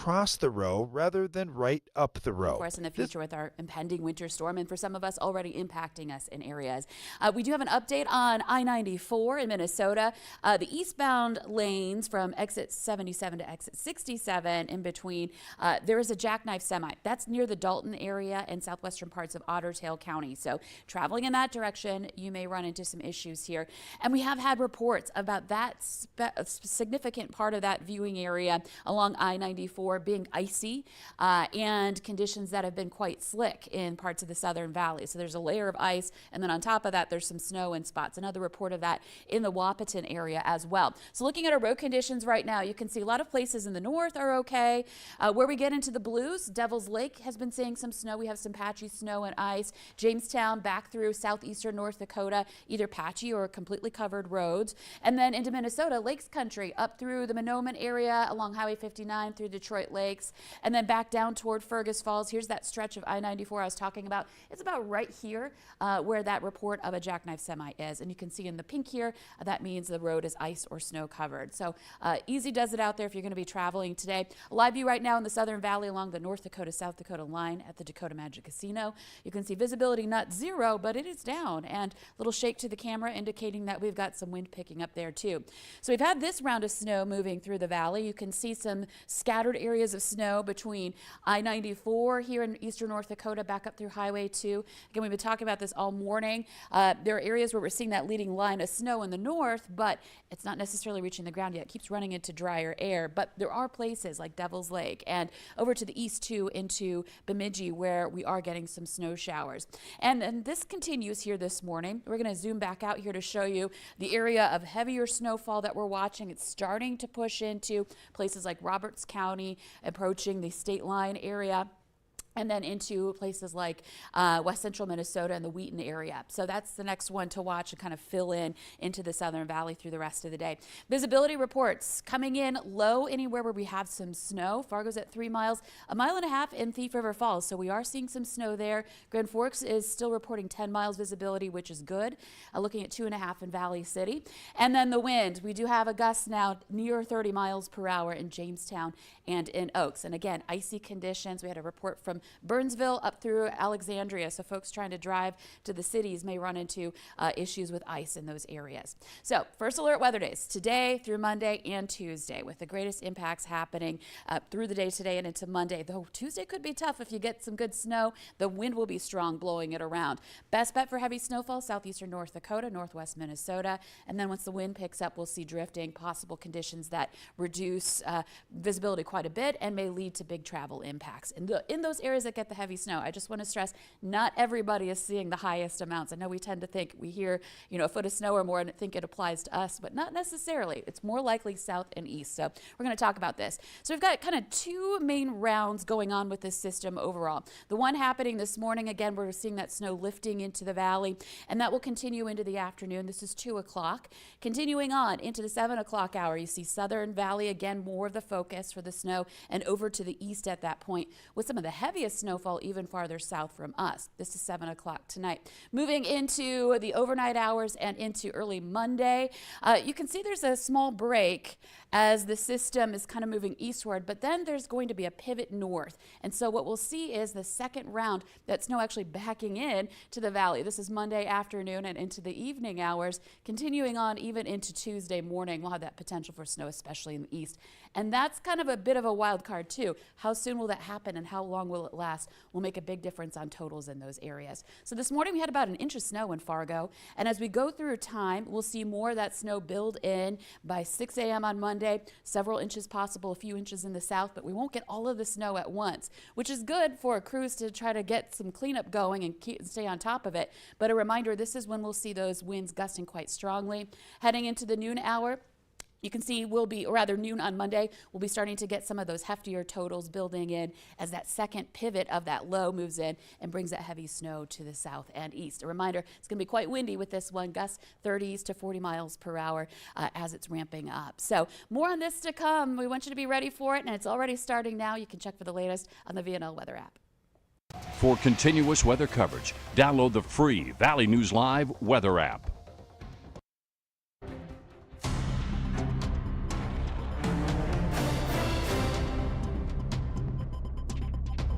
across the row rather than right up the row. For us in the future with our impending winter storm, and for some of us already impacting us in areas. We do have an update on I-94 in Minnesota. The eastbound lanes from exit 77 to exit 67 in between, there is a jackknife semi. That's near the Dalton area and southwestern parts of Otter Tail County. So traveling in that direction, you may run into some issues here. And we have had reports about that significant part of that viewing area along I-94 being icy and conditions that have been quite slick in parts of the Southern Valley. So there's a layer of ice, and then on top of that, there's some snow in spots. Another report of that in the Wahpeton area as well. So looking at our road conditions right now, you can see a lot of places in the north are okay. Where we get into the blues, Devil's Lake has been seeing some snow. We have some patchy snow and ice. Jamestown back through southeastern North Dakota, either patchy or completely covered roads. And then into Minnesota, Lakes Country, up through the Mahnomen area along Highway 59 through Detroit Lakes, and then back down toward Fergus Falls. Here's that stretch of I-94 I was talking about. It's about right here where that report of a jackknife semi is. And you can see in the pink here, that means the road is ice or snow covered. So easy does it out there if you're going to be traveling today. A live view right now in the Southern Valley along the North Dakota-South Dakota line at the Dakota Magic Casino. You can see visibility not zero, but it is down, and a little shake to the camera indicating that we've got some wind picking up there too. So we've had this round of snow moving through the valley. You can see some scattered areas of snow between I-94 here in eastern North Dakota back up through Highway 2. Again, we've been talking about this all morning. There are areas where we're seeing that leading line of snow in the north, but it's not necessarily reaching the ground yet. It keeps running into drier air, but there are places like Devil's Lake and over to the east too into Bemidji where we are getting some snow showers. And this continues here this morning. We're going to zoom back out here to show you the area of heavier snowfall that we're watching. It's starting to push into places like Roberts County, approaching the state line area, and then into places like west central Minnesota and the Wheaton area. So that's the next one to watch and kind of fill in into the Southern Valley through the rest of the day. Visibility reports coming in low anywhere where we have some snow. Fargo's at 3 miles, 1.5 miles in Thief River Falls. So we are seeing some snow there. Grand Forks is still reporting 10 miles visibility, which is good. Looking at 2.5 in Valley City. And then the wind, we do have a gust now near 30 miles per hour in Jamestown and in Oaks. And again, icy conditions. We had a report from Burnsville up through Alexandria, so folks trying to drive to the cities may run into issues with ice in those areas. So first alert weather days today through Monday and Tuesday, with the greatest impacts happening through the day today and into Monday. Though Tuesday could be tough if you get some good snow. The wind will be strong, blowing it around. Best bet for heavy snowfall, southeastern North Dakota, northwest Minnesota, and then once the wind picks up, we'll see drifting, possible conditions that reduce visibility quite a bit and may lead to big travel impacts. In those areas that get the heavy snow, I just want to stress, not everybody is seeing the highest amounts. I know we tend to think, we hear, a foot of snow or more and think it applies to us, but not necessarily. It's more likely south and east. So we're going to talk about this. So we've got kind of two main rounds going on with this system overall. The one happening this morning, again, we're seeing that snow lifting into the valley, and that will continue into the afternoon. This is 2 o'clock. Continuing on into the 7 o'clock hour, you see Southern Valley, again, more of the focus for the snow, and over to the east at that point with some of the heaviest snowfall even farther south from us. This is 7 o'clock tonight. Moving into the overnight hours and into early Monday, you can see there's a small break as the system is kind of moving eastward, but then there's going to be a pivot north. And so what we'll see is the second round, that snow actually backing in to the valley. This is Monday afternoon and into the evening hours, continuing on even into Tuesday morning. We'll have that potential for snow, especially in the east. And that's kind of a bit of a wild card too. How soon will that happen and how long will it last will make a big difference on totals in those areas. So this morning we had about 1 inch of snow in Fargo, and as we go through time, we'll see more of that snow build in by 6 a.m. on Monday, several inches possible, a few inches in the south, but we won't get all of the snow at once, which is good for crews to try to get some cleanup going and stay on top of it. But a reminder, this is when we'll see those winds gusting quite strongly. Heading into the noon hour, you can see we'll be, or rather noon on Monday, we'll be starting to get some of those heftier totals building in as that second pivot of that low moves in and brings that heavy snow to the south and east. A reminder, it's going to be quite windy with this one, gusts 30s to 40 miles per hour as it's ramping up. So more on this to come. We want you to be ready for it, and it's already starting now. You can check for the latest on the VNL Weather app. For continuous weather coverage, download the free Valley News Live weather app.